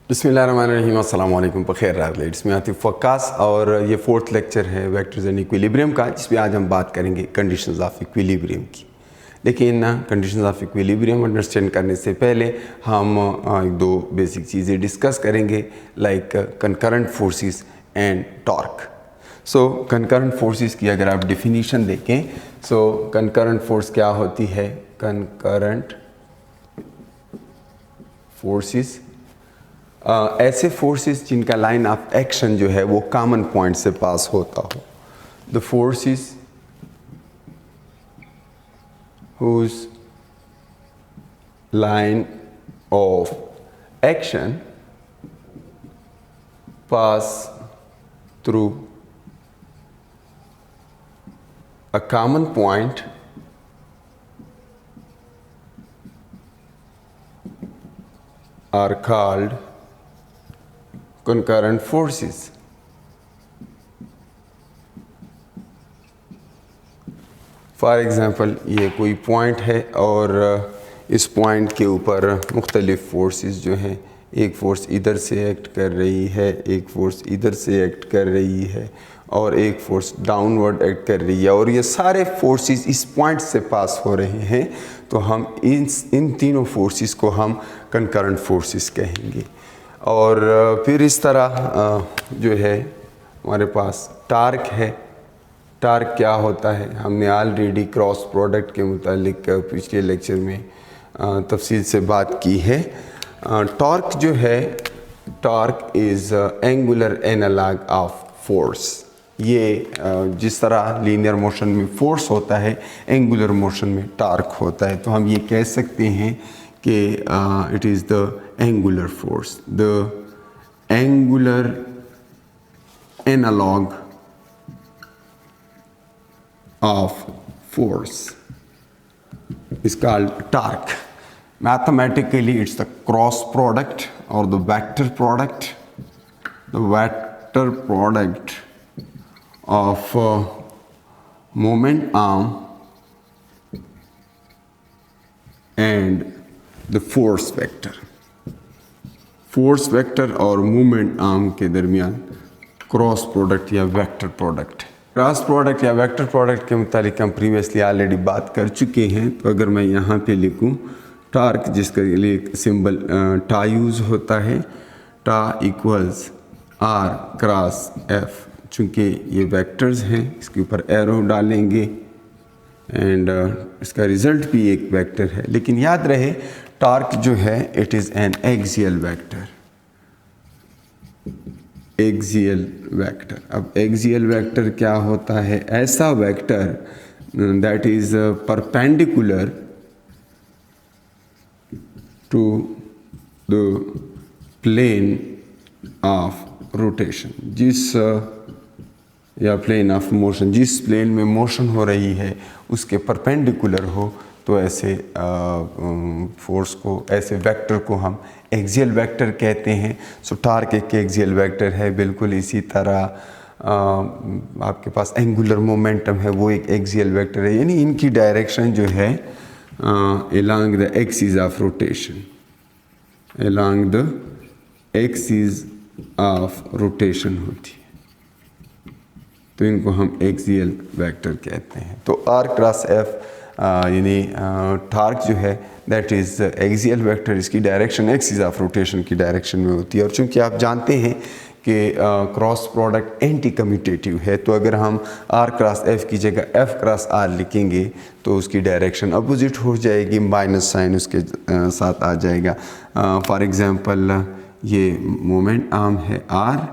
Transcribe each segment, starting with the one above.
बिस्मिल्लाहिर्रहमानिर्रहीम, अस्सलाम वालेकुम, बखैर रात। इसमें आतिफ वक्कास और ये 4th लेक्चर है वेक्टर्स एंड इक्विलिब्रियम का, जिसमें आज हम बात करेंगे कंडीशंस ऑफ इक्विलिब्रियम की। लेकिन कंडीशंस ऑफ इक्विलिब्रियम अंडरस्टैंड करने से पहले हम एक दो बेसिक चीज़ें डिस्कस करेंगे, like concurrent forces and torque. So concurrent forces की अगर आप डिफिनीशन देखें, सो कंकरेंट फोर्स क्या होती है? कंकरेंट फोर्सेस ऐसे फोर्सेस जिनका लाइन ऑफ एक्शन जो है वो कॉमन पॉइंट से पास होता हो। The forces whose line of action pass through a common point are called concurrent forces. For example, ये कोई पॉइंट है और इस पॉइंट के ऊपर मुख्तलिफ़ फोर्सेस जो हैं, एक फ़ोर्स इधर से एक्ट कर रही है, एक फ़ोर्स इधर से एक्ट कर रही है और एक फ़ोर्स डाउनवर्ड एक्ट कर रही है, और ये सारे फोर्सेस इस पॉइंट से पास हो रहे हैं, तो हम इन तीनों फोर्सेस को हम कंकरेंट फोर्सेस कहेंगे। और फिर इस तरह जो है हमारे पास टार्क है। टार्क क्या होता है? हमने ऑलरेडी क्रॉस प्रोडक्ट के मुतालिक पिछले लेक्चर में तफसील से बात की है। टॉर्क जो है, torque is angular analog of force. ये जिस तरह लीनियर मोशन में फोर्स होता है, एंगुलर मोशन में टॉर्क होता है, तो हम ये कह सकते हैं कि it is the angular force, the angular analog of force is called torque. Mathematically, it's the cross product or the vector product of moment arm and the force vector. Force vector और movement arm के दरमियान cross product या vector product. Cross product या vector product के मुतालिक हम previously already बात कर चुके हैं। तो अगर मैं यहाँ पे लिखूँ टार्क, जिसके लिए सिंबल टा यूज़ होता है, टा इक्वल्स आर क्रॉस एफ। चूँकि ये वेक्टर्स हैं, इसके ऊपर एरो डालेंगे एंड इसका रिज़ल्ट भी एक वेक्टर है। लेकिन याद रहे, टार्क जो है it is an axial vector. Axial vector. अब एक्सियल वेक्टर क्या होता है? ऐसा vector that is perpendicular to the plane of rotation, जिस या प्लेन ऑफ मोशन, जिस प्लेन में मोशन हो रही है उसके परपेंडिकुलर हो, तो ऐसे फोर्स को, ऐसे वेक्टर को हम एक्सियल वेक्टर कहते हैं। सो टार्क एक एक्सियल वेक्टर है। बिल्कुल इसी तरह आपके पास एंगुलर मोमेंटम है, वो एक एक्सियल वेक्टर है। यानी इनकी डायरेक्शन जो है along the axis of rotation, along the axis of rotation होती है, तो इनको हम एक्सियल वेक्टर कहते हैं। तो आर क्रॉस एफ यानी टार्क जो है दैट इज़ एक्सियल वेक्टर। इसकी डायरेक्शन एक्सिस ऑफ रोटेशन की डायरेक्शन में होती है। और चूँकि आप जानते हैं कि क्रॉस प्रोडक्ट एंटी कम्यूटेटिव है, तो अगर हम आर क्रॉस एफ की जगह एफ क्रॉस आर लिखेंगे तो उसकी डायरेक्शन अपोजिट हो जाएगी, माइनस साइन उसके साथ आ जाएगा। फॉर एग्ज़ाम्पल, ये मोमेंट आर्म है आर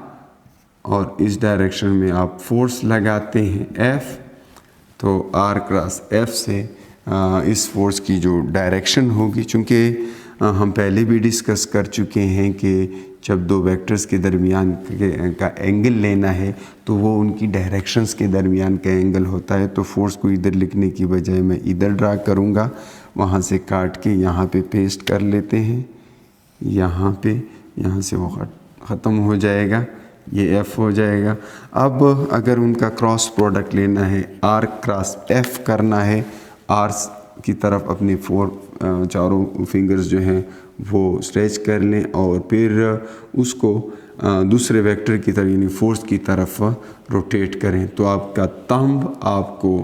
और इस डायरेक्शन में आप फोर्स लगाते हैं एफ, तो आर क्रॉस एफ से इस फोर्स की जो डायरेक्शन होगी, चूँकि हम पहले भी डिस्कस कर चुके हैं कि जब दो वेक्टर्स के दरमियान का एंगल लेना है तो वो उनकी डायरेक्शंस के दरमियान का एंगल होता है। तो फोर्स को इधर लिखने की बजाय मैं इधर ड्रा करूँगा, वहाँ से काट के यहाँ पे पेस्ट कर लेते हैं, यहाँ पे, यहाँ से वो ख़त्म हो जाएगा, ये एफ हो जाएगा। अब अगर उनका क्रॉस प्रोडक्ट लेना है, आर क्रॉस एफ करना है, आर की तरफ अपने चारों फिंगर्स जो हैं वो स्ट्रेच कर लें और फिर उसको दूसरे वेक्टर की तरफ यानी फोर्स की तरफ रोटेट करें, तो आपका थंब आपको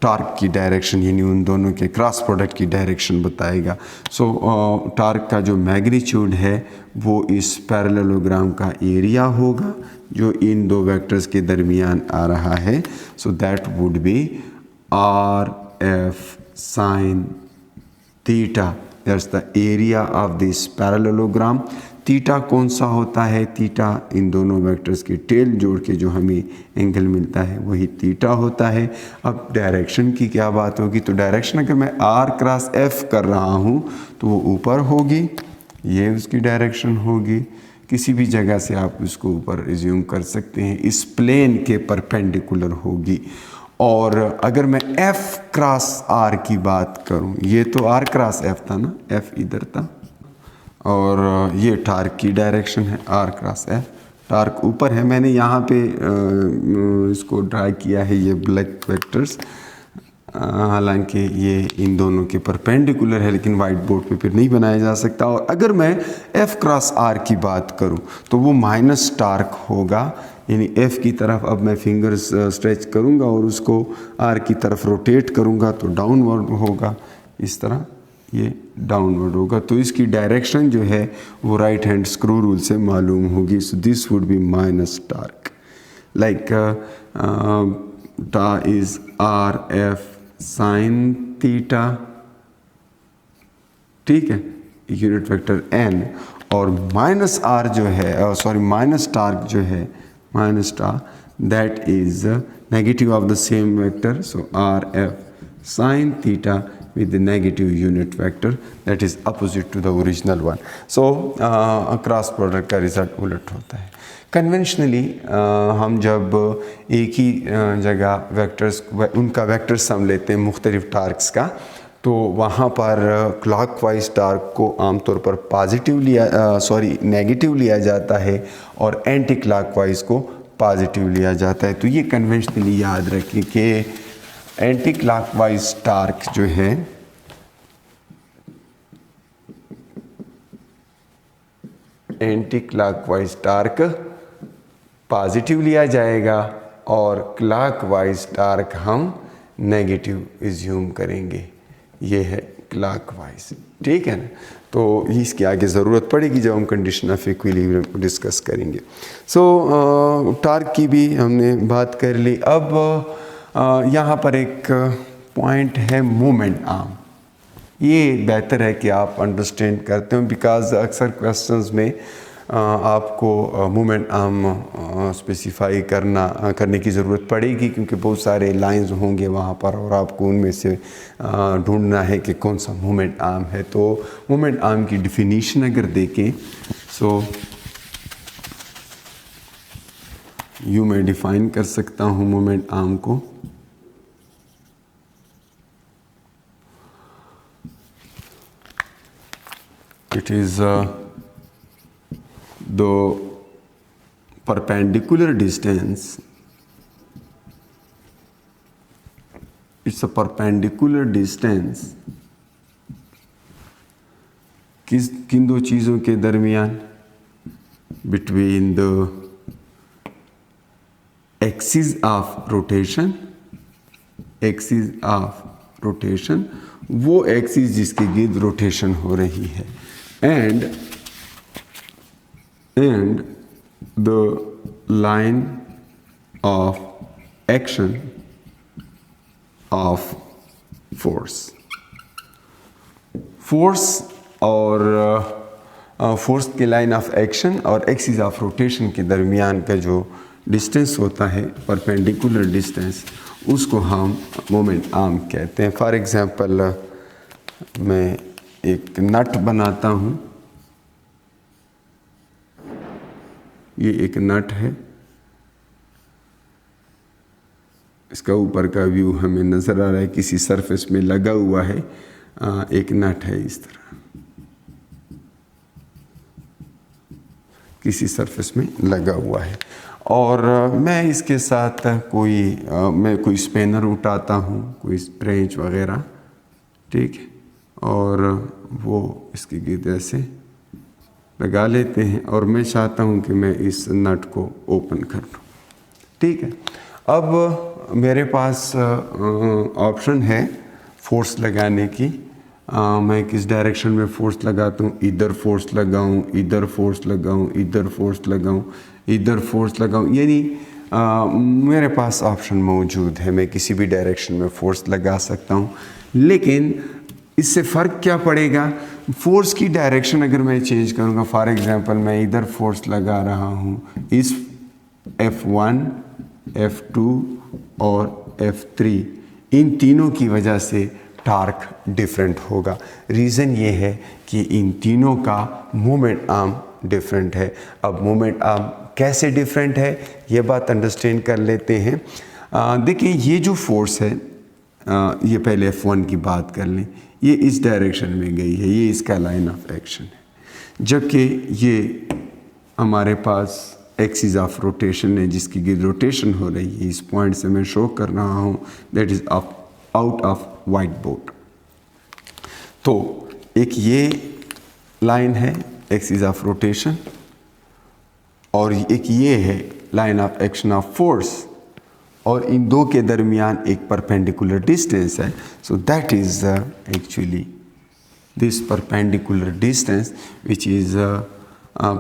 टार्क की डायरेक्शन यानी उन दोनों के क्रॉस प्रोडक्ट की डायरेक्शन बताएगा। सो टार्क का जो मैग्नीट्यूड है वो इस पैरेललोग्राम का एरिया होगा जो इन दो वेक्टर्स के दरमियान आ रहा है। So that would be are F sine theta, that's the area of this parallelogram. Theta कौन सा होता है? थीटा इन दोनों वेक्टर्स के टेल जोड़ के जो हमें एंगल मिलता है वही थीटा होता है। अब डायरेक्शन की क्या बात होगी? तो डायरेक्शन अगर मैं आर क्रॉस एफ कर रहा हूँ तो वो ऊपर होगी, ये उसकी डायरेक्शन होगी। किसी भी जगह से आप उसको ऊपर रिज्यूम कर सकते हैं, इस प्लेन के परपेंडिकुलर होगी। और अगर मैं F क्रॉस R की बात करूं, ये तो R क्रॉस F था ना, F इधर था, और ये टार्क की डायरेक्शन है R क्रॉस F, टार्क ऊपर है। मैंने यहाँ पे इसको ड्रा किया है ये ब्लैक वेक्टर्स, हालांकि ये इन दोनों के परपेंडिकुलर है लेकिन वाइट बोर्ड पे फिर नहीं बनाया जा सकता। और अगर मैं F क्रॉस R की बात करूं तो वो माइनस टार्क होगा, यानी F की तरफ अब मैं फिंगर्स स्ट्रेच करूंगा और उसको R की तरफ रोटेट करूंगा तो डाउनवर्ड होगा, इस तरह ये डाउनवर्ड होगा। तो इसकी डायरेक्शन जो है वो राइट हैंड स्क्रू रूल से मालूम होगी। So this would be minus torque, like tau is r F sine theta, ठीक है, यूनिट वेक्टर n, और माइनस आर जो है, सॉरी माइनस टार्क जो है, minus tau, that is negative of the same vector. So r F sine theta with the negative unit vector that is opposite to the original one. So cross product का result उलट होता है। Conventionally हम जब एक ही जगह vectors उनका vector sum लेते हैं मुख्तलिफ टार्क्स का, तो वहाँ पर क्लॉकवाइज टार्क को आमतौर पर पॉजिटिव नेगेटिव लिया जाता है और एंटी क्लॉकवाइज को पॉजिटिव लिया जाता है। तो ये कन्वेंशनली याद रखें कि एंटी क्लॉकवाइज टार्क जो है एंटी क्लॉकवाइज टार्क पॉजिटिव लिया जाएगा और क्लॉकवाइज टार्क हम नेगेटिव एज्यूम करेंगे। ये है क्लॉकवाइज, ठीक है ना। तो इसकी आगे ज़रूरत पड़ेगी जब हम कंडीशन ऑफ इक्विलिब्रियम को डिस्कस करेंगे। सो टार्क की भी हमने बात कर ली। अब यहाँ पर एक पॉइंट है मोमेंट आर्म। ये बेहतर है कि आप अंडरस्टैंड करते हो, बिकॉज अक्सर क्वेश्चंस में आपको मोमेंट आर्म स्पेसिफाई करने की ज़रूरत पड़ेगी, क्योंकि बहुत सारे लाइंस होंगे वहाँ पर और आपको उनमें से ढूंढना है कि कौन सा मोमेंट आर्म है। तो मोमेंट आर्म की डिफिनीशन अगर देखें, सो यूँ मैं डिफ़ाइन कर सकता हूँ मोमेंट आर्म को, it is the perpendicular distance, it's a perpendicular distance किन दो चीज़ों के दरमियान, between the axis of rotation, axis of rotation, वो एक्सिस जिसके गिर्द रोटेशन हो रही है, and the line of action of force और फोर्स के लाइन ऑफ एक्शन और एक्सिस ऑफ रोटेशन के दरमियान का जो डिस्टेंस होता है, परपेंडिकुलर डिस्टेंस, उसको हम मोमेंट आर्म कहते हैं। फॉर एग्जांपल मैं एक नट बनाता हूँ, ये एक नट है, इसका ऊपर का व्यू हमें नज़र आ रहा है, किसी सरफेस में लगा हुआ है, एक नट है इस तरह किसी सरफेस में लगा हुआ है, और मैं इसके साथ मैं कोई स्पेनर उठाता हूँ, कोई स्प्रेंच वगैरह, ठीक है, और वो इसकी गिर्द ऐसे लगा लेते हैं और मैं चाहता हूँ कि मैं इस नट को ओपन कर दूँ। ठीक है, अब मेरे पास ऑप्शन है फोर्स लगाने की। मैं किस डायरेक्शन में फोर्स लगाता हूँ, इधर फोर्स लगाऊँ, इधर फोर्स लगाऊँ, इधर फोर्स लगाऊँ, इधर फोर्स लगाऊँ, यानी मेरे पास ऑप्शन मौजूद है, मैं किसी भी डायरेक्शन में फोर्स लगा सकता हूँ। लेकिन इससे फ़र्क क्या पड़ेगा, फोर्स की डायरेक्शन अगर मैं चेंज करूँगा, फॉर एग्जांपल मैं इधर फोर्स लगा रहा हूँ, इस F1, F2 और F3, इन तीनों की वजह से टार्क डिफरेंट होगा। रीज़न ये है कि इन तीनों का मोमेंट आर्म डिफरेंट है। अब मोमेंट आर्म कैसे डिफरेंट है ये बात अंडरस्टैंड कर लेते हैं। देखिए ये जो फोर्स है, ये पहले F1 की बात कर लें, ये इस डायरेक्शन में गई है, ये इसका लाइन ऑफ एक्शन है, जबकि ये हमारे पास एक्सिस ऑफ रोटेशन है जिसकी गिर्द रोटेशन हो रही है। इस पॉइंट से मैं शो कर रहा हूँ, that is out of white board. तो एक ये लाइन है एक्सिस ऑफ रोटेशन और एक ये है line of action of force, और इन दो के दरमियान एक परपेंडिकुलर डिस्टेंस है। So that is actually this perpendicular distance which is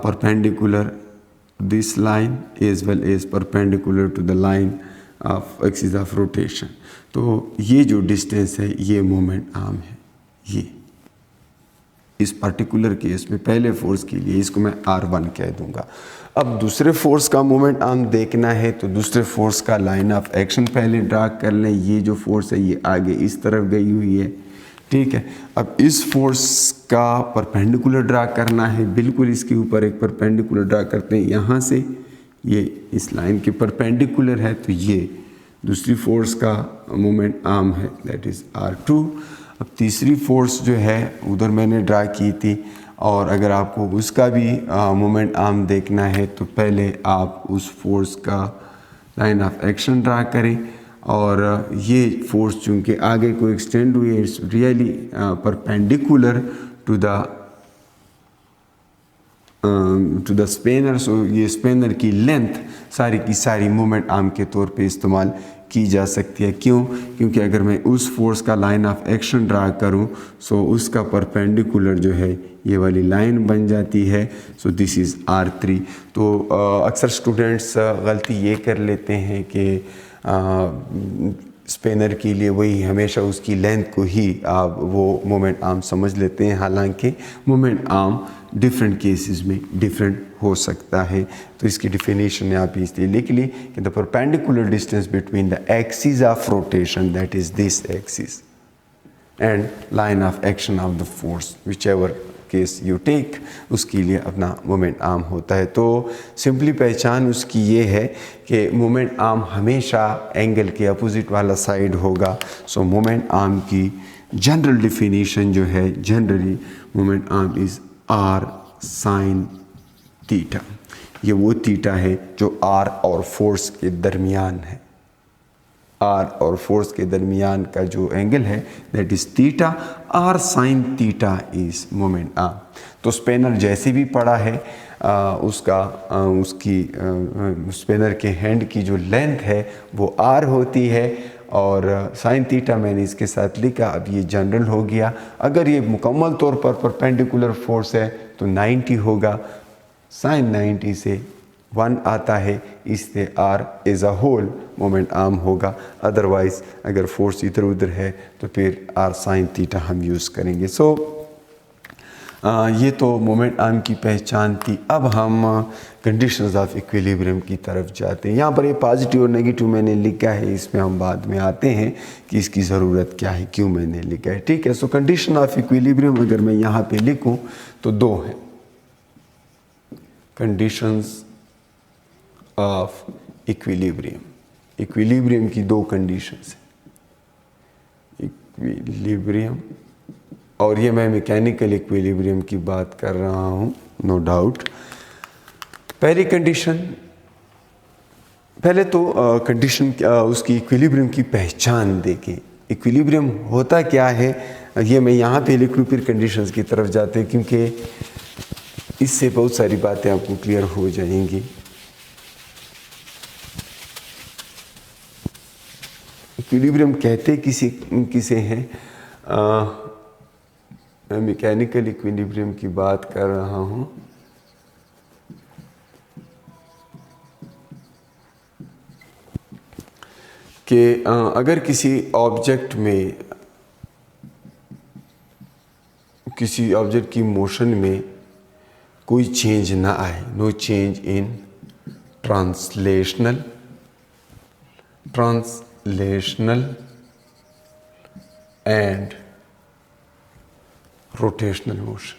perpendicular this line as well as perpendicular to the line of axis of rotation। तो ये जो डिस्टेंस है ये मोमेंट आर्म है। ये इस पर्टिकुलर केस में पहले फोर्स के लिए इसको मैं R1 कह दूंगा। अब दूसरे फोर्स का मोमेंट आर्म देखना है तो दूसरे फोर्स का लाइन ऑफ एक्शन पहले ड्रा कर लें। ये जो फोर्स है ये आगे इस तरफ गई हुई है, ठीक है। अब इस फोर्स का परपेंडिकुलर ड्रा करना है, बिल्कुल इसके ऊपर एक परपेंडिकुलर ड्रा करते हैं यहाँ से, ये इस लाइन के परपेंडिकुलर है, तो ये दूसरी फोर्स का मोमेंट आर्म है, दैट इज़ R2। अब तीसरी फोर्स जो है उधर मैंने ड्रा की थी, और अगर आपको उसका भी मोमेंट आर्म देखना है तो पहले आप उस फोर्स का लाइन ऑफ एक्शन ड्रा करें, और ये फोर्स चूँकि आगे को एक्सटेंड हुई है, it's really perpendicular to the spanner. So ये स्पेनर की लेंथ सारी की सारी मोमेंट आर्म के तौर पे इस्तेमाल की जा सकती है। क्यों? क्योंकि अगर मैं उस फोर्स का लाइन ऑफ एक्शन ड्रा करूं सो उसका परपेंडिकुलर जो है ये वाली लाइन बन जाती है। So this is R3। तो अक्सर स्टूडेंट्स गलती ये कर लेते हैं कि स्पेनर के लिए वही हमेशा उसकी लेंथ को ही आप वो मोमेंट आर्म समझ लेते हैं, हालांकि मोमेंट आर्म डिफरेंट केसेस में डिफरेंट हो सकता है। तो इसकी डिफिनेशन आप इसलिए लिख ली कि the perpendicular distance between the axis of rotation, that is this axis, and line of action of the force, whichever case you take, उसके लिए अपना मोमेंट आर्म होता है। तो सिंपली पहचान उसकी ये है कि मोमेंट आर्म हमेशा एंगल के अपोजिट वाला साइड होगा। सो मोमेंट आर्म की जनरल डिफिनीशन जो है, generally moment arm is R sin theta. ये वो थीटा है जो R और फोर्स के दरमियान है। R और फोर्स के दरमियान का जो एंगल है that is theta. R sin theta is moment arm. तो स्पेनर जैसे भी पड़ा है उसकी स्पेनर के हैंड की जो लेंथ है वो R होती है, और साइन थीटा मैंने इसके साथ लिखा। अब ये जनरल हो गया। अगर ये मुकम्मल तौर पर परपेंडिकुलर फोर्स है तो 90 होगा, साइन 90 से 1 आता है, इससे R as a whole moment arm होगा। अदरवाइज अगर फोर्स इधर उधर है तो फिर R साइन थीटा हम यूज़ करेंगे। सो ये तो मोमेंट आर्म की पहचान थी। अब हम कंडीशंस ऑफ इक्विलिब्रियम की तरफ जाते हैं। यहाँ पर ये पॉजिटिव और नेगेटिव मैंने लिखा है, इसमें हम बाद में आते हैं कि इसकी ज़रूरत क्या है, क्यों मैंने लिखा है, ठीक है। सो कंडीशन ऑफ इक्विलिब्रियम अगर मैं यहाँ पे लिखूँ तो 2 हैं कंडीशंस ऑफ इक्विलिब्रियम। इक्विलिब्रियम की 2 कंडीशंस हैं, इक्विलिब्रियम, और ये मैं मैकेनिकल इक्विलिब्रियम की बात कर रहा हूँ, नो डाउट। पहली कंडीशन, पहले तो कंडीशन उसकी इक्विलिब्रियम की पहचान देखें। इक्विलिब्रियम होता क्या है, ये मैं यहाँ पे लिख लूँ, फिर कंडीशंस की तरफ जाते हैं, क्योंकि इससे बहुत सारी बातें आपको क्लियर हो जाएंगी। इक्विलिब्रियम कहते किसे हैं? मैं मैकेनिकल इक्विलिब्रियम की बात कर रहा हूँ। कि अगर किसी ऑब्जेक्ट की मोशन में कोई चेंज ना आए, no change in translational and rotational motion,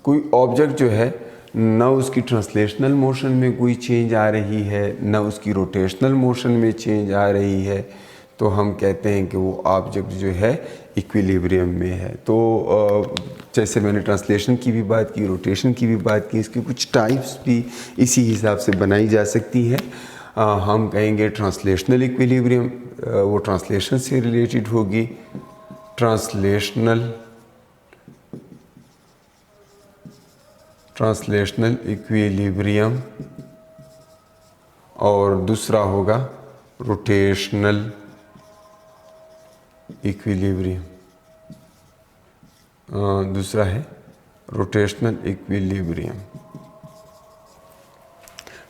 कोई ऑब्जेक्ट जो है ना उसकी ट्रांसलेशनल मोशन में कोई चेंज आ रही है, ना उसकी रोटेशनल मोशन में चेंज आ रही है, तो हम कहते हैं कि वो ऑब्जेक्ट जो है इक्विलिब्रियम में है। तो जैसे मैंने ट्रांसलेशन की भी बात की, रोटेशन की भी बात की, इसकी कुछ टाइप्स भी इसी हिसाब से बनाई जा सकती है। हम कहेंगे ट्रांसलेशनल इक्विलिब्रियम, वो ट्रांसलेशन से रिलेटेड होगी, ट्रांसलेशनल इक्विलिब्रियम, और दूसरा होगा रोटेशनल इक्विलिब्रियम। दूसरा है रोटेशनल इक्विलिब्रियम।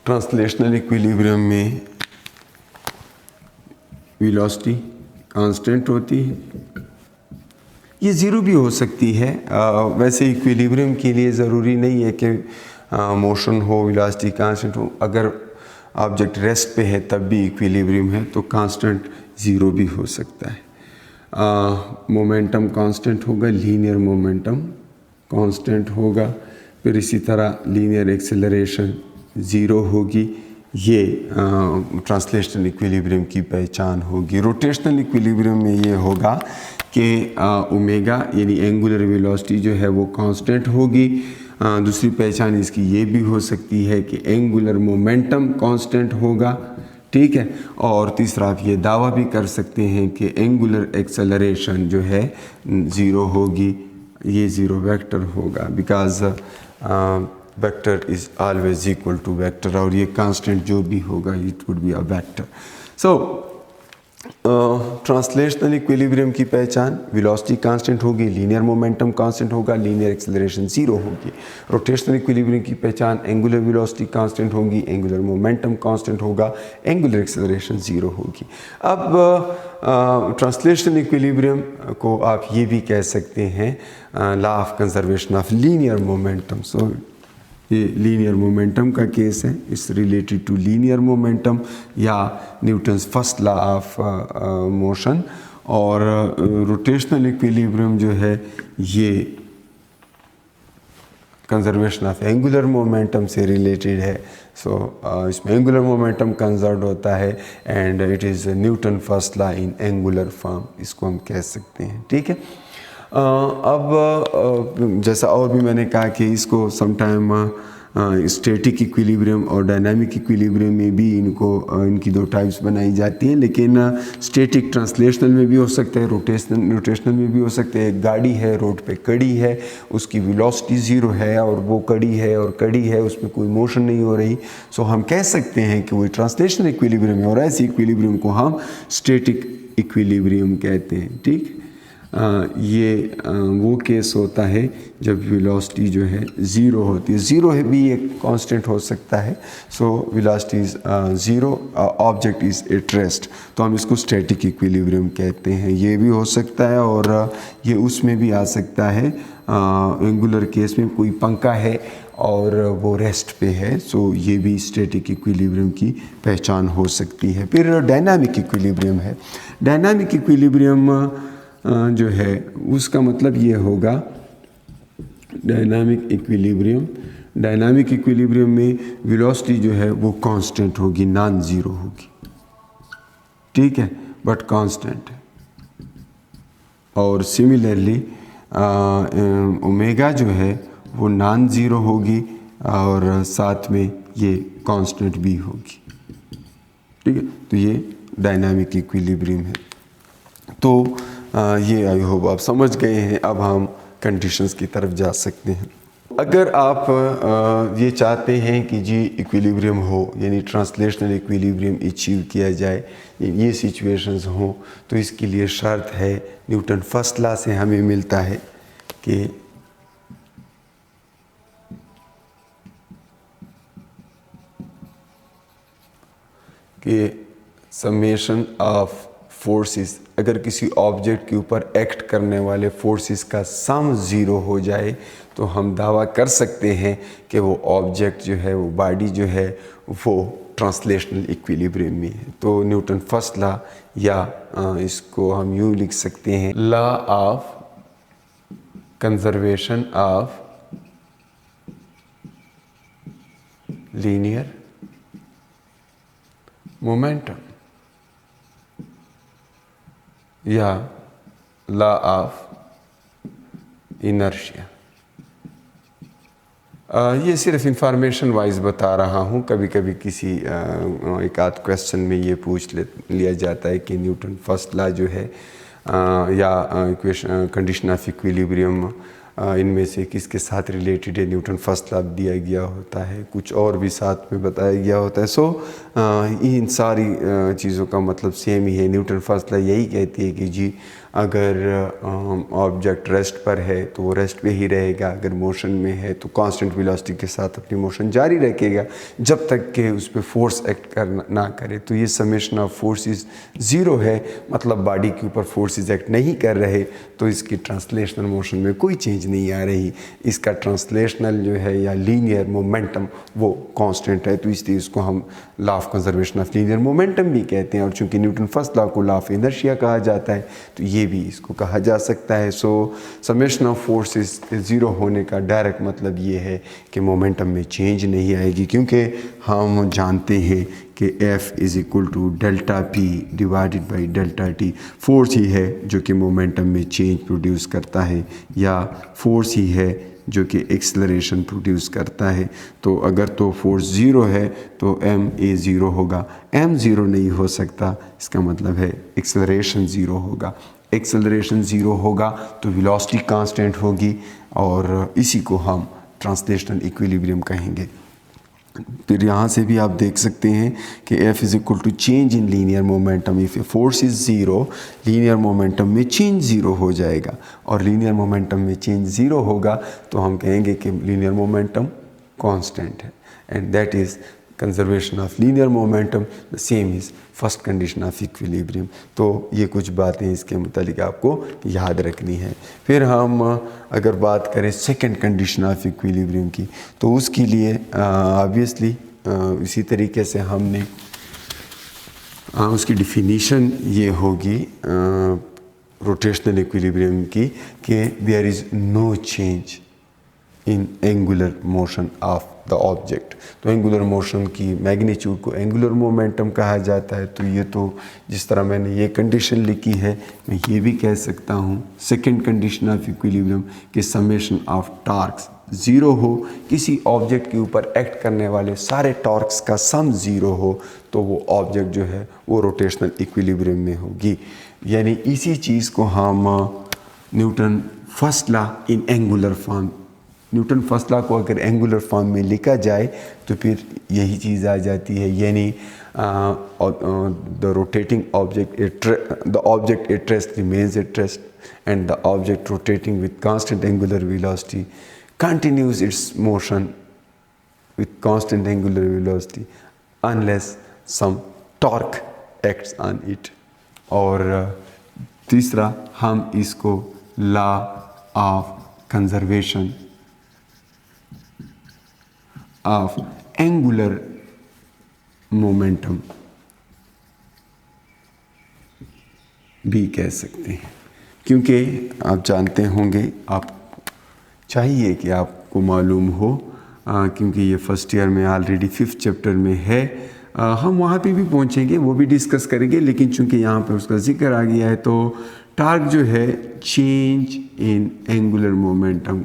ट्रांसलेशनल इक्विलिब्रियम में वेलोसिटी कांस्टेंट होती है, ये ज़ीरो भी हो सकती है। वैसे इक्विलिब्रियम के लिए ज़रूरी नहीं है कि मोशन हो, वेलोसिटी कांस्टेंट हो। अगर ऑब्जेक्ट रेस्ट पे है तब भी इक्विलिब्रियम है, तो कांस्टेंट ज़ीरो भी हो सकता है। मोमेंटम कांस्टेंट होगा, लीनियर मोमेंटम कांस्टेंट होगा, फिर इसी तरह लीनियर एक्सेलरेशन ज़ीरो होगी। ये ट्रांसलेशनल इक्विलिब्रियम की पहचान होगी। रोटेशनल इक्विलिब्रियम में ये होगा कि ओमेगा यानी एंगुलर वेलोसिटी जो है वो कांस्टेंट होगी। दूसरी पहचान इसकी ये भी हो सकती है कि एंगुलर मोमेंटम कांस्टेंट होगा, ठीक है। और तीसरा आप ये दावा भी कर सकते हैं कि एंगुलर एक्सेलरेशन जो है ज़ीरो होगी, ये ज़ीरो वेक्टर होगा, because vector is always equal to vector, और ये कांस्टेंट जो भी होगा it would be a vector. So translational equilibrium की पहचान, वेलोसिटी कांस्टेंट होगी, लीनियर मोमेंटम कांस्टेंट होगा, लीनियर एक्सेलरेशन ज़ीरो होगी। रोटेशनल इक्विलिब्रियम की पहचान, एंगुलर वेलोसिटी कांस्टेंट होगी, एंगुलर मोमेंटम कांस्टेंट होगा, एंगुलर एक्सेलरेशन ज़ीरो होगी। अब ट्रांसलेशनल इक्विलिब्रियम को आप ये भी कह सकते हैं law of conservation of linear momentum. So ये लीनियर मोमेंटम का केस है, it's related to linear momentum या Newton's first law of motion. और रोटेशनल इक्विलिब्रियम जो है ये कंजर्वेशन ऑफ एंगुलर मोमेंटम से रिलेटेड है। सो इसमें एंगुलर मोमेंटम कंजर्व होता है and it is Newton first law in angular form, इसको हम कह सकते हैं, ठीक है। अब जैसा और भी मैंने कहा कि इसको समटाइम स्टैटिक इक्विलिब्रियम और डायनामिक इक्विलिब्रियम में भी इनकी दो टाइप्स बनाई जाती हैं, लेकिन स्टैटिक ट्रांसलेशनल में भी हो सकता है, रोटेशनल में भी हो सकता है। एक गाड़ी है, रोड पे खड़ी है, उसकी वेलोसिटी ज़ीरो है और वो खड़ी है, उसमें कोई मोशन नहीं हो रही। सो हम कह सकते हैं कि वो ट्रांसलेशनल इक्विलिब्रियम है, और ऐसे इक्विलिब्रियम को हम स्टैटिक इक्विलिब्रियम कहते हैं, ठीक। ये वो केस होता है जब वेलोसिटी जो है ज़ीरो होती है। ज़ीरो है भी एक कांस्टेंट हो सकता है। So velocity is zero, object is at rest, तो हम इसको स्टैटिक इक्विलिब्रियम कहते हैं। ये भी हो सकता है और ये उसमें भी आ सकता है। एंगुलर केस में कोई पंखा है और वो रेस्ट पे है, सो ये भी स्टैटिक इक्विलिब्रियम की पहचान हो सकती है। फिर डायनामिक इक्विलिब्रियम है। डायनामिक इक्विलिब्रियम जो है उसका मतलब ये होगा डायनामिक इक्विलिब्रियम में वेलोसिटी जो है वो कांस्टेंट होगी, नॉन ज़ीरो होगी, ठीक है, बट कांस्टेंट है। और सिमिलरली ओमेगा जो है वो नॉन ज़ीरो होगी और साथ में ये कांस्टेंट भी होगी, ठीक है। तो ये डायनामिक इक्विलिब्रियम है। तो ये आई होप आप समझ गए हैं। अब हम कंडीशंस की तरफ जा सकते हैं। अगर आप ये चाहते हैं कि जी इक्विलिब्रियम हो, यानी ट्रांसलेशनल इक्विलिब्रियम अचीव किया जाए, ये सिचुएशंस हों, तो इसके लिए शर्त है न्यूटन फर्स्ट लॉ से हमें मिलता है कि समेशन ऑफ फोर्सेस, अगर किसी ऑब्जेक्ट के ऊपर एक्ट करने वाले फोर्सेस का सम ज़ीरो हो जाए तो हम दावा कर सकते हैं कि वो ऑब्जेक्ट जो है, वो बॉडी जो है, वो ट्रांसलेशनल इक्विलिब्रियम में है। तो न्यूटन फर्स्ट लॉ, या इसको हम यूँ लिख सकते हैं, law of conservation of linear momentum, या लॉ ऑफ इनर्शिया। ये सिर्फ इंफॉर्मेशन वाइज बता रहा हूँ। कभी कभी किसी एक आध क्वेश्चन में ये पूछ लिया जाता है कि न्यूटन फर्स्ट लॉ जो है या इक्वेशन कंडीशन ऑफ इक्विलिब्रियम, इनमें से किसके साथ रिलेटेड है। न्यूटन फर्स्ट लॉ दिया गया होता है, कुछ और भी साथ में बताया गया होता है। सो इन सारी चीज़ों का मतलब सेम ही है। न्यूटन फर्स्ट लॉ यही कहती है कि जी अगर ऑब्जेक्ट रेस्ट पर है तो वो रेस्ट पे ही रहेगा, अगर मोशन में है तो कांस्टेंट वेलोसिटी के साथ अपनी मोशन जारी रखेगा जब तक कि उस पर फोर्स एक्ट ना करे। तो ये समेशन ऑफ फोर्सेस ज़ीरो है, मतलब बॉडी के ऊपर फोर्सेस एक्ट नहीं कर रहे, तो इसकी ट्रांसलेशनल मोशन में कोई चेंज नहीं आ रही। इसका ट्रांसलेशनल जो है या लीनियर मोमेंटम वो कांस्टेंट है, तो इसलिए इसको हम law of conservation of linear momentum भी कहते हैं। और चूंकि न्यूटन फर्स्ट लॉ को लॉ ऑफ इनर्शिया कहा जाता है, तो ये भी इसको कहा जा सकता है। सो समेशन ऑफ फोर्सेस के ज़ीरो होने का डायरेक्ट मतलब ये है कि मोमेंटम में चेंज नहीं आएगी, क्योंकि हम जानते हैं कि F is equal to delta p divided by delta t. Force ही है जो कि मोमेंटम में चेंज प्रोड्यूस करता है, या फोर्स ही है जो कि एक्सेलरेशन प्रोड्यूस करता है। तो अगर तो फोर्स ज़ीरो है तो ma ज़ीरो होगा, m ज़ीरो नहीं हो सकता, इसका मतलब है एक्सेलरेशन ज़ीरो होगा। एक्सेलरेशन ज़ीरो होगा तो वेलोसिटी कांस्टेंट होगी, और इसी को हम ट्रांसलेशनल इक्विलिब्रियम कहेंगे। फिर यहाँ से भी आप देख सकते हैं कि F is equal to change in linear momentum. If force is zero, linear momentum में चेंज ज़ीरो हो जाएगा, और लीनियर मोमेंटम में चेंज ज़ीरो होगा तो हम कहेंगे कि लीनियर मोमेंटम कांस्टेंट है, and that is conservation of linear momentum, the same is first condition of equilibrium. तो ये कुछ बातें इसके मुतालिक आपको याद रखनी है। फिर हम अगर बात करें सेकंड कंडीशन ऑफ इक्विलिब्रियम की, तो उसके लिए ऑब्वियसली इसी तरीके से हमने उसकी डिफिनीशन ये होगी रोटेशनल इक्विलिब्रियम की कि there is no change in angular motion of the object. तो एंगुलर मोशन की मैग्नीट्यूड को एंगुलर मोमेंटम कहा जाता है। तो ये तो जिस तरह मैंने ये कंडीशन लिखी है, मैं ये भी कह सकता हूँ सेकंड कंडीशन ऑफ इक्विलिब्रियम कि समेशन ऑफ टॉर्क्स ज़ीरो हो, किसी ऑब्जेक्ट के ऊपर एक्ट करने वाले सारे टॉर्क्स का सम ज़ीरो हो, तो वो ऑब्जेक्ट जो है वो रोटेशनल इक्विलिब्रियम में होगी। यानी इसी चीज़ को हम Newton first law in angular form, Newton first law को अगर एंगुलर फॉर्म में लिखा जाए तो फिर यही चीज़ आ जाती है, यानी the rotating object, the object at rest remains at rest, and the object rotating with constant angular velocity continues its motion with constant angular velocity unless some torque acts on it। और तीसरा हम इसको law of conservation of angular momentum भी कह सकते हैं, क्योंकि आप जानते होंगे, आप चाहिए कि आपको मालूम हो, क्योंकि ये फर्स्ट ईयर में ऑलरेडी 5th चैप्टर में है। हम वहाँ पे भी पहुँचेंगे, वो भी डिस्कस करेंगे, लेकिन चूंकि यहाँ पे उसका जिक्र आ गया है, तो टार्क जो है change in angular momentum,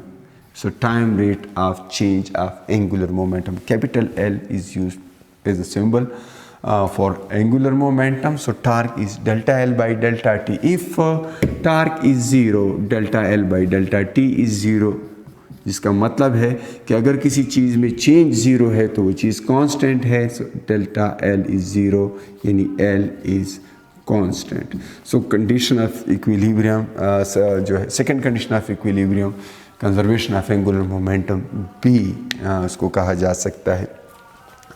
so time rate of change of angular momentum, capital L is used as a symbol. for angular momentum. So torque is delta L by delta T. If torque is 0, delta L by delta T is 0, जिसका मतलब है कि अगर किसी चीज़ में change 0 है तो वो चीज़ कांस्टेंट है. सो डेल्टा L इज़ 0, यानी L is constant. So condition of equilibrium जो है, second condition of equilibrium, conservation of angular momentum, बी उसको कहा जा सकता है.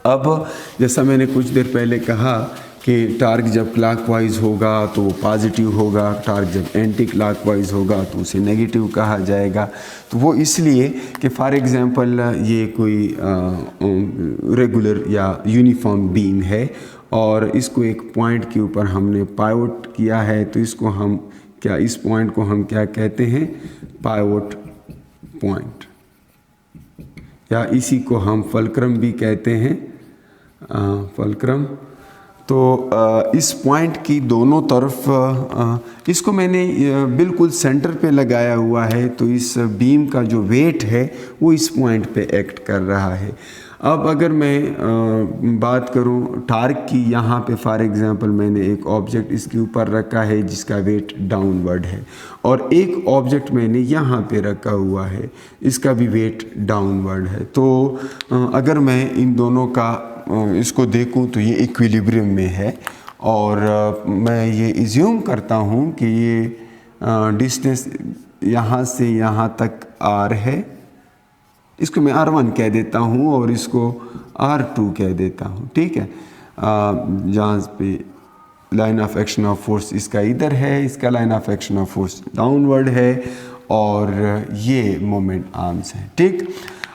अब जैसा मैंने कुछ देर पहले कहा कि टार्क जब क्लॉकवाइज होगा तो वो पॉजिटिव होगा, टार्क जब एंटी क्लॉकवाइज होगा तो उसे नेगेटिव कहा जाएगा. तो वो इसलिए कि फॉर एग्जांपल ये कोई रेगुलर या यूनिफॉर्म बीम है और इसको एक पॉइंट के ऊपर हमने पाइवोट किया है, तो इसको हम क्या, इस पॉइंट को हम क्या कहते हैं, पाइवोट पॉइंट, या इसी को हम फल्क्रम भी कहते हैं, फल्क्रम. तो इस पॉइंट की दोनों तरफ इसको मैंने बिल्कुल सेंटर पे लगाया हुआ है, तो इस बीम का जो वेट है वो इस पॉइंट पे एक्ट कर रहा है. अब अगर मैं बात करूं टार्क की, यहाँ पे फॉर एग्जांपल मैंने एक ऑब्जेक्ट इसके ऊपर रखा है जिसका वेट डाउनवर्ड है, और एक ऑब्जेक्ट मैंने यहाँ पे रखा हुआ है, इसका भी वेट डाउनवर्ड है. तो अगर मैं इन दोनों का इसको देखूं तो ये इक्विलिब्रियम में है, और मैं ये इज्यूम करता हूँ कि ये डिस्टेंस यहाँ से यहाँ तक r है, इसको मैं r1 कह देता हूँ और इसको r2 कह देता हूँ. ठीक है, जहाँ पे line of action of force इसका इधर है, इसका line of action of force downward है, और ये मोमेंट आर्म्स है. ठीक,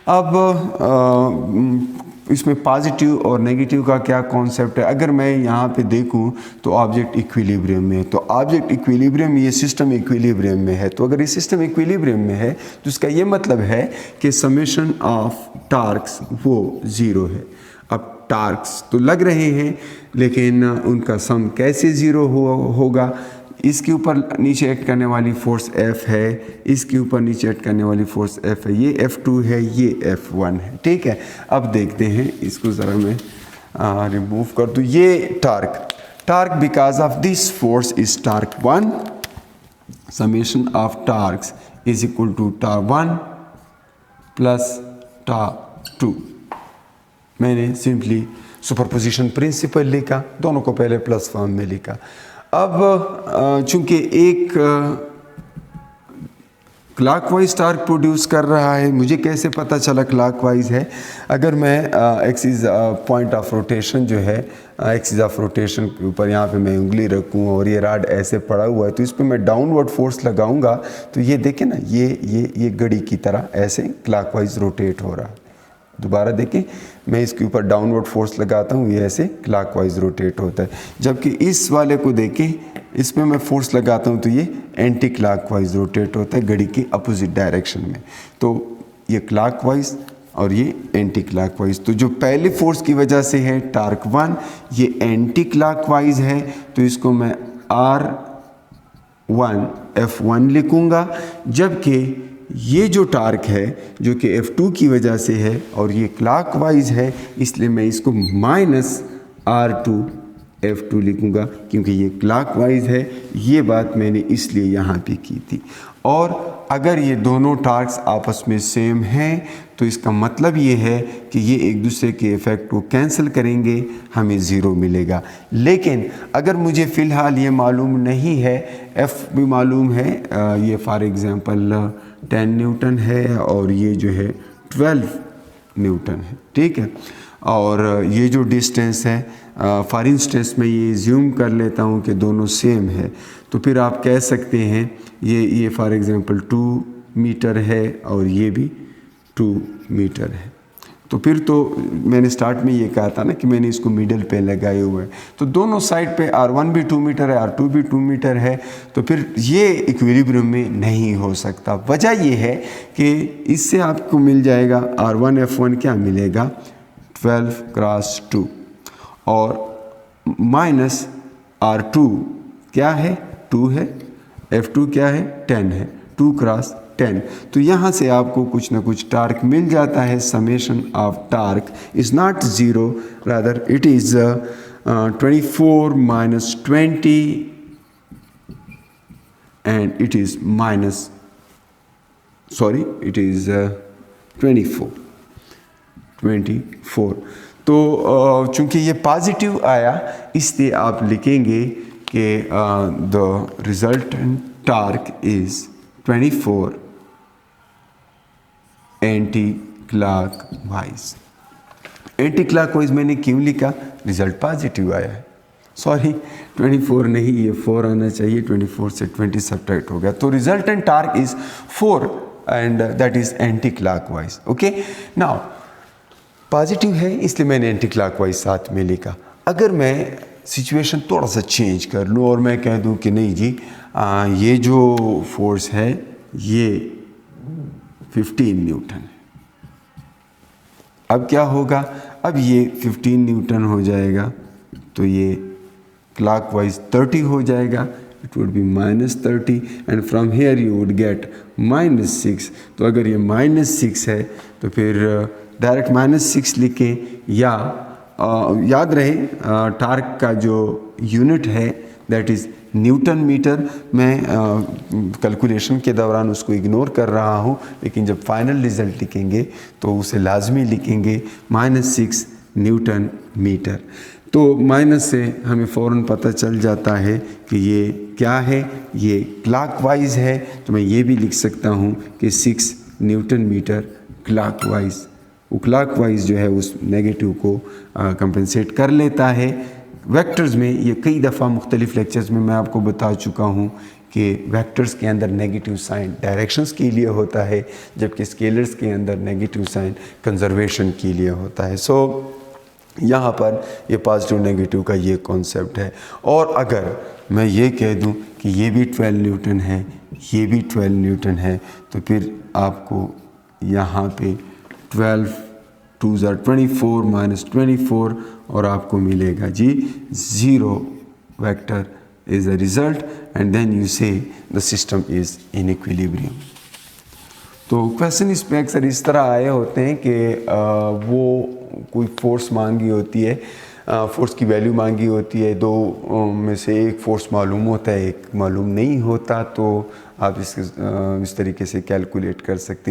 अब इसमें पॉजिटिव और नेगेटिव का क्या कॉन्सेप्ट है. अगर मैं यहाँ पे देखूँ तो ऑब्जेक्ट इक्विलिब्रियम में है, तो ऑब्जेक्ट इक्विलिब्रियम, ये सिस्टम इक्विलिब्रियम में है. तो अगर ये सिस्टम इक्विलिब्रियम में है तो इसका ये मतलब है कि समेशन ऑफ टार्क्स वो 0 है. अब टार्क्स तो लग रहे हैं, लेकिन उनका सम कैसे 0 होगा. इसके ऊपर नीचे एक्ट करने वाली फोर्स F है, इसके ऊपर नीचे एक्ट करने वाली फोर्स F है, ये F2 है, ये F1 है. ठीक है, अब देखते हैं, इसको ज़रा मैं रिमूव कर दूँ. ये torque because of this force is torque 1, summation of torques is equal to torque 1 plus torque 2. मैंने सिंपली सुपरपोजिशन प्रिंसिपल लिखा, दोनों को पहले प्लस फॉर्म में लिखा. अब चूंकि एक क्लॉकवाइज टार्क प्रोड्यूस कर रहा है, मुझे कैसे पता चला क्लॉकवाइज है. अगर मैं एक्सिस पॉइंट ऑफ रोटेशन जो है, एक्सिस ऑफ रोटेशन के ऊपर यहाँ पे मैं उंगली रखूँ और ये रॉड ऐसे पड़ा हुआ है, तो इस पर मैं डाउनवर्ड फोर्स लगाऊंगा तो ये देखें ना, ये घड़ी की तरह ऐसे क्लॉकवाइज रोटेट हो रहा है. दोबारा देखें, मैं इसके ऊपर डाउनवर्ड फोर्स लगाता हूँ, ये ऐसे क्लॉकवाइज रोटेट होता है. जबकि इस वाले को देखें, इसमें मैं फोर्स लगाता हूँ तो ये एंटी क्लॉकवाइज रोटेट होता है, घड़ी के अपोजिट डायरेक्शन में. तो ये क्लॉकवाइज और ये एंटी क्लॉकवाइज. तो जो पहले फोर्स की वजह से है टार्क 1, ये एंटी क्लॉकवाइज है, तो इसको मैं R1 F1 लिखूँगा. जबकि ये जो टार्क है जो कि F2 की वजह से है और ये क्लॉकवाइज है, इसलिए मैं इसको माइनस R2 F2 लिखूँगा, क्योंकि ये क्लॉकवाइज है. ये बात मैंने इसलिए यहाँ पे की थी. और अगर ये दोनों टार्क्स आपस में सेम हैं तो इसका मतलब ये है कि ये एक दूसरे के इफ़ेक्ट को कैंसिल करेंगे, हमें 0 मिलेगा. लेकिन अगर मुझे फ़िलहाल ये मालूम नहीं है, F भी मालूम है, ये फॉर एग्ज़ाम्पल 10 न्यूटन है और ये जो है 12 न्यूटन है. ठीक है, और ये जो डिस्टेंस है, फॉर इंस्टेंस मैं ये ज़्यूम कर लेता हूँ कि दोनों सेम है, तो फिर आप कह सकते हैं ये फॉर एग्ज़ाम्पल 2 मीटर है और ये भी 2 मीटर है. तो फिर तो मैंने स्टार्ट में ये कहा था ना कि मैंने इसको मिडल पे लगाए हुए हैं, तो दोनों साइड पे R1 भी 2 मीटर है, R2 भी 2 मीटर है, तो फिर ये इक्विलिब्रियम में नहीं हो सकता. वजह ये है कि इससे आपको मिल जाएगा R1 F1 क्या मिलेगा, 12 क्रॉस 2, और माइनस R2 क्या है, 2 है, F2 क्या है, 10 है, 2 क्रॉस 10. तो यहाँ से आपको कुछ ना कुछ टार्क मिल जाता है. Summation of torque is not 0, rather it is 24 minus 20 and it is minus, sorry, it is 24. तो चूंकि ये पॉजिटिव आया इसलिए आप लिखेंगे कि the resultant torque is 24 anti clockwise. Anti clockwise मैंने क्यों लिखा? रिजल्ट पॉजिटिव आया है, सॉरी 24 नहीं, ये 4 आना चाहिए, 24 से 20 सब्ट्रैक्ट हो गया, तो resultant torque is 4 and that is anti clockwise. Okay, now positive है इसलिए मैंने एंटी क्लॉकवाइज साथ में लिखा। अगर मैं सिचुएशन थोड़ा सा चेंज कर लूँ और मैं कह दूँ कि नहीं जी ये जो फोर्स है ये 15 न्यूटन है, अब क्या होगा? अब ये 15 न्यूटन हो जाएगा तो ये क्लॉकवाइज 30 हो जाएगा, it would B -30 and from here you would get -6। तो अगर ये -6 है तो फिर डायरेक्ट -6 लिखें, या याद रहे टार्क का जो यूनिट है दैट इज़ न्यूटन मीटर। मैं कैलकुलेशन के दौरान उसको इग्नोर कर रहा हूँ, लेकिन जब फाइनल रिज़ल्ट लिखेंगे तो उसे लाजमी लिखेंगे -6 न्यूटन मीटर। तो माइनस से हमें फ़ौरन पता चल जाता है कि ये क्या है, ये क्लॉकवाइज है, तो मैं ये भी लिख सकता हूँ कि 6 न्यूटन मीटर क्लॉकवाइज। वो क्लॉकवाइज जो है उस नेगेटिव को कंपेंसेट कर लेता है। वेक्टर्स में ये कई दफ़ा मुख्तलिफ लेक्चर्स में मैं आपको बता चुका हूँ कि वेक्टर्स के अंदर नेगेटिव साइन डायरेक्शंस के लिए होता है, जबकि स्केलर्स के अंदर नेगेटिव साइन कंजर्वेशन के लिए होता है। सो यहाँ पर ये पॉजिटिव नेगेटिव का ये कॉन्सेप्ट है। और अगर मैं ये कह दूँ कि ये भी 12 न्यूटन है, ये भी 12 न्यूटन है, तो फिर आपको यहाँ पे 12 2s are 24 minus 24 और आपको मिलेगा जी 0 vector is the result and then you say the system is in equilibrium। तो क्वेश्चन इस पे अक्सर इस तरह आए होते हैं कि वो कोई फोर्स मांगी होती है, फोर्स की वैल्यू मांगी होती है, दो में से एक फोर्स मालूम होता है एक मालूम नहीं होता, तो आप इस तरीके से कैलकुलेट कर सकते हैं।